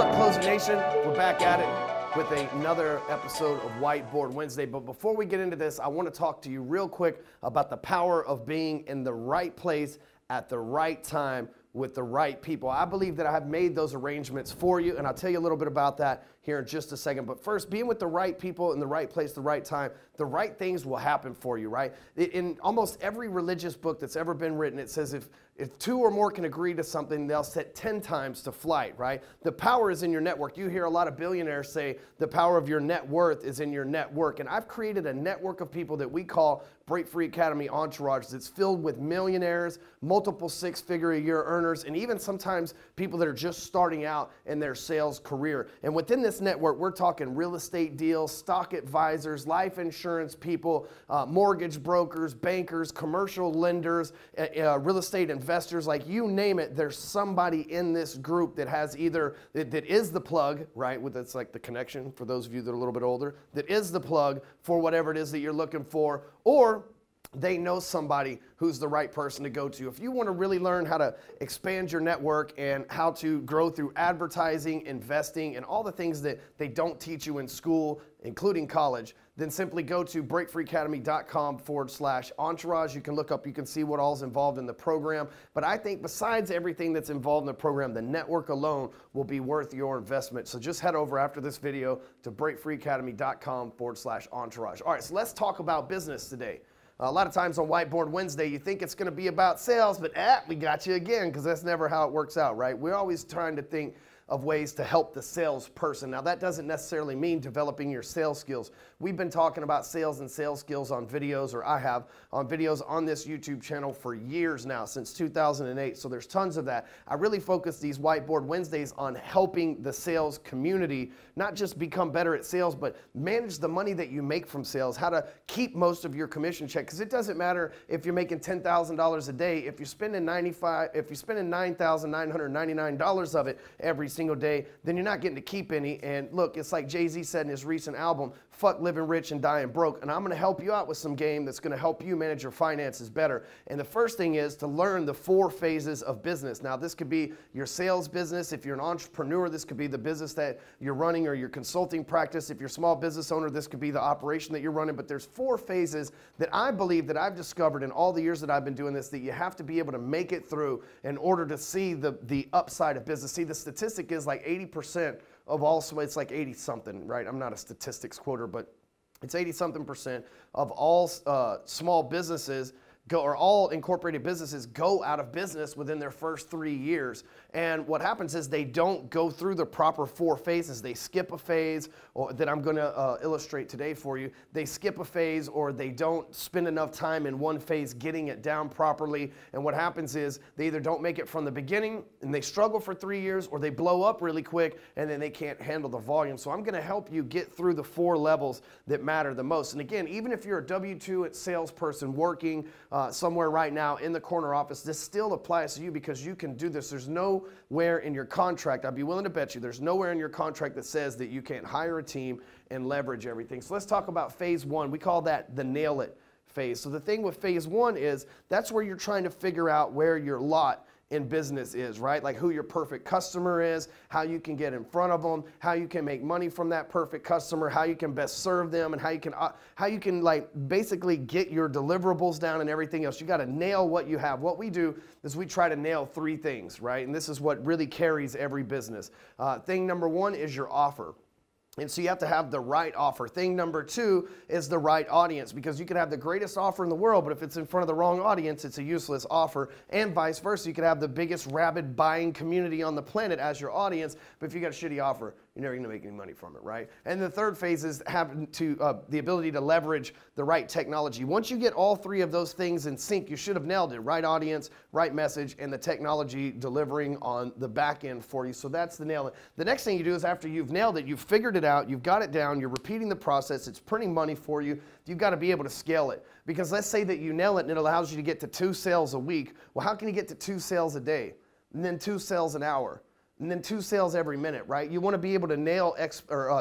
up, Closer Nation? We're back at it with another episode of Whiteboard Wednesday. But before we get into this, I want to talk to you real quick about the power of being in the right place at the right time with the right people. I believe that I have made those arrangements for you, and I'll tell you a little bit about that here in just a second. But first, being with the right people in the right place, the right time, the right things will happen for you, right? In almost every religious book that's ever been written, it says if two or more can agree to something, they'll set 10 times to flight, right? The power is in your network. You hear a lot of billionaires say the power of your net worth is in your network. And I've created a network of people that we call Break Free Academy Entourage that's filled with millionaires, multiple six-figure-a-year earners, and even sometimes people that are just starting out in their sales career. And within this network, we're talking real estate deals, stock advisors, life insurance people, mortgage brokers, bankers, commercial lenders, real estate investors, like you name it. There's somebody in this group that has either, that is the plug, right? It's like the connection for those of you that are a little bit older, that is the plug for whatever it is that you're looking for, or they know somebody who's the right person to go to. If you want to really learn how to expand your network and how to grow through advertising, investing, and all the things that they don't teach you in school, including college, then simply go to breakfreeacademy.com/entourage. You can look up, you can see what all's involved in the program. But I think besides everything that's involved in the program, the network alone will be worth your investment. So just head over after this video to breakfreeacademy.com/entourage. All right, so let's talk about business today. A lot of times on Whiteboard Wednesday, you think it's going to be about sales, but we got you again, because that's never how it works out, right? We're always trying to think of ways to help the salesperson. Now, that doesn't necessarily mean developing your sales skills. We've been talking about sales and sales skills on videos, or I have, on videos on this YouTube channel for years now, since 2008. So there's tons of that. I really focus these Whiteboard Wednesdays on helping the sales community not just become better at sales, but manage the money that you make from sales, how to keep most of your commission check. Because it doesn't matter if you're making $10,000 a day, if you're spending $9,999 of it every single day, then you're not getting to keep any. And look, it's like Jay-Z said in his recent album, fuck living rich and dying broke. And I'm going to help you out with some game that's going to help you manage your finances better. And the first thing is to learn the 4 phases of business. Now, this could be your sales business. If you're an entrepreneur, this could be the business that you're running or your consulting practice. If you're a small business owner, this could be the operation that you're running. But there's 4 phases that I believe that I've discovered in all the years that I've been doing this, that you have to be able to make it through in order to see the upside of business. See, the statistic is like 80% of all, so it's like 80 something, right? I'm not a statistics quoter, but it's 80 something percent of all small businesses or all incorporated businesses go out of business within their first 3 years. And what happens is they don't go through the proper 4 phases. They skip a phase, or that I'm going to illustrate today for you. They skip a phase, or they don't spend enough time in one phase getting it down properly. And what happens is they either don't make it from the beginning and they struggle for 3 years, or they blow up really quick and then they can't handle the volume. So I'm going to help you get through the 4 levels that matter the most. And again, even if you're a W-2 salesperson working somewhere right now in the corner office, this still applies to you, because you can do this. There's nowhere in your contract, I'd be willing to bet you, there's nowhere in your contract that says that you can't hire a team and leverage everything. So let's talk about phase 1. We call that the nail it phase. So the thing with phase 1 is that's where you're trying to figure out where your lot in business is, right? Like who your perfect customer is, how you can get in front of them, how you can make money from that perfect customer, how you can best serve them, and how you can like basically get your deliverables down and everything else. You got to nail what you have. What we do is we try to nail 3 things, right? And this is what really carries every business. Thing number 1 is your offer. And so you have to have the right offer. Thing number 2 is the right audience, because you could have the greatest offer in the world, but if it's in front of the wrong audience, it's a useless offer. And vice versa, you could have the biggest rabid buying community on the planet as your audience, but if you got a shitty offer, you're never going to make any money from it, right? And the third phase is having the ability to leverage the right technology. Once you get all 3 of those things in sync, you should have nailed it. Right audience, right message, and the technology delivering on the back end for you. So that's the nail. The next thing you do is, after you've nailed it, you've figured it out, you've got it down, you're repeating the process, it's printing money for you, you've got to be able to scale it. Because let's say that you nail it and it allows you to get to 2 sales a week. Well, how can you get to 2 sales a day? And then 2 sales an hour? And then 2 sales every minute, right? You want to be able to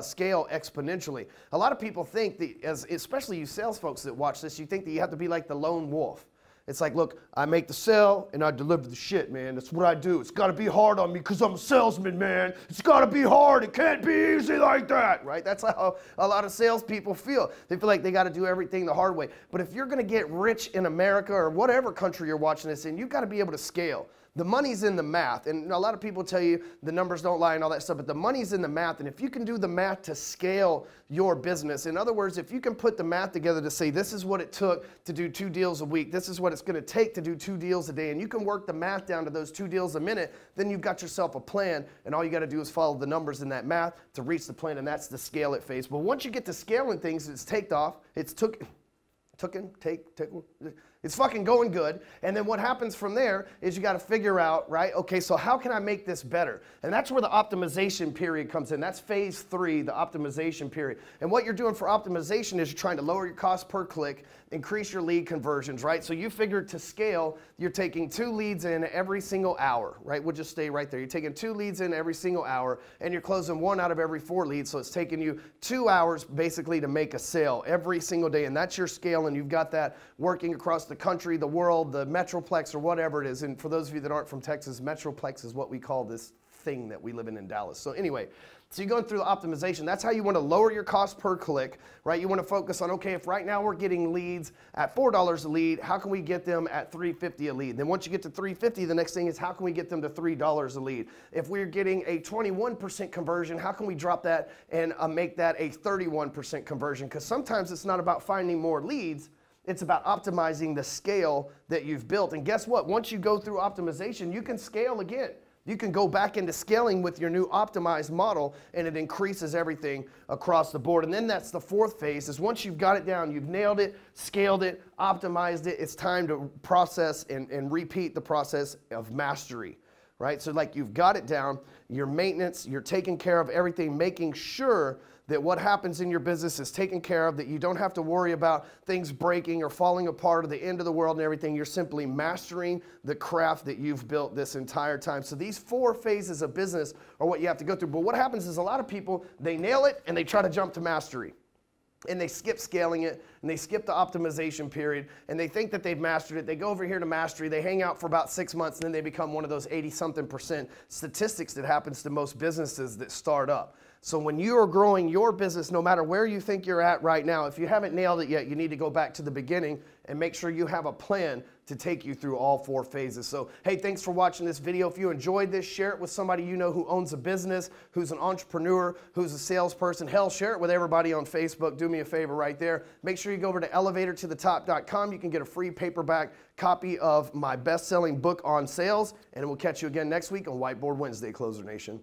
scale exponentially. A lot of people think that, especially you sales folks that watch this, you think that you have to be like the lone wolf. It's like, look, I make the sale and I deliver the shit, man. That's what I do. It's got to be hard on me because I'm a salesman, man. It's got to be hard. It can't be easy like that, right? That's how a lot of salespeople feel. They feel like they got to do everything the hard way. But if you're going to get rich in America or whatever country you're watching this in, you've got to be able to scale. The money's in the math, and a lot of people tell you the numbers don't lie and all that stuff, but the money's in the math, and if you can do the math to scale your business, in other words, if you can put the math together to say this is what it took to do 2 deals a week, this is what it's going to take to do 2 deals a day, and you can work the math down to those 2 deals a minute, then you've got yourself a plan, and all you got to do is follow the numbers in that math to reach the plan, and that's the scale it phase. But once you get to scaling things, it's it's fucking going good. And then what happens from there is you got to figure out, right, okay, so how can I make this better? And that's where the optimization period comes in. That's phase 3, the optimization period. And what you're doing for optimization is you're trying to lower your cost per click, increase your lead conversions, right? So you figure to scale, you're taking 2 leads in every single hour, right? We'll just stay right there. You're taking 2 leads in every single hour, and you're closing 1 out of every 4 leads. So it's taking you 2 hours basically to make a sale every single day. And that's your scale, and you've got that working across the country, the world, the Metroplex, or whatever it is. And for those of you that aren't from Texas, Metroplex is what we call this thing that we live in Dallas. So anyway, so you're going through the optimization. That's how you want to lower your cost per click, right? You want to focus on, okay, if right now we're getting leads at $4 a lead, how can we get them at $3.50 a lead? Then once you get to $3.50, the next thing is how can we get them to $3 a lead? If we're getting a 21% conversion, how can we drop that and make that a 31% conversion? Because sometimes it's not about finding more leads, it's about optimizing the scale that you've built. And guess what? Once you go through optimization, you can scale again. You can go back into scaling with your new optimized model, and it increases everything across the board. And then that's the 4th phase, is once you've got it down, you've nailed it, scaled it, optimized it, it's time to process and repeat the process of mastery, right? So like you've got it down, your maintenance, you're taking care of everything, making sure that what happens in your business is taken care of, that you don't have to worry about things breaking or falling apart or the end of the world and everything. You're simply mastering the craft that you've built this entire time. So these 4 phases of business are what you have to go through. But what happens is a lot of people, they nail it and they try to jump to mastery. And they skip scaling it, and they skip the optimization period, and they think that they've mastered it. They go over here to mastery, they hang out for about 6 months, and then they become one of those 80-something% statistics that happens to most businesses that start up. So when you are growing your business, no matter where you think you're at right now, if you haven't nailed it yet, you need to go back to the beginning and make sure you have a plan to take you through all 4 phases. So, hey, thanks for watching this video. If you enjoyed this, share it with somebody you know who owns a business, who's an entrepreneur, who's a salesperson. Hell, share it with everybody on Facebook. Do me a favor right there. Make sure you go over to elevatortothetop.com. You can get a free paperback copy of my best-selling book on sales, and we'll catch you again next week on Whiteboard Wednesday, Closer Nation.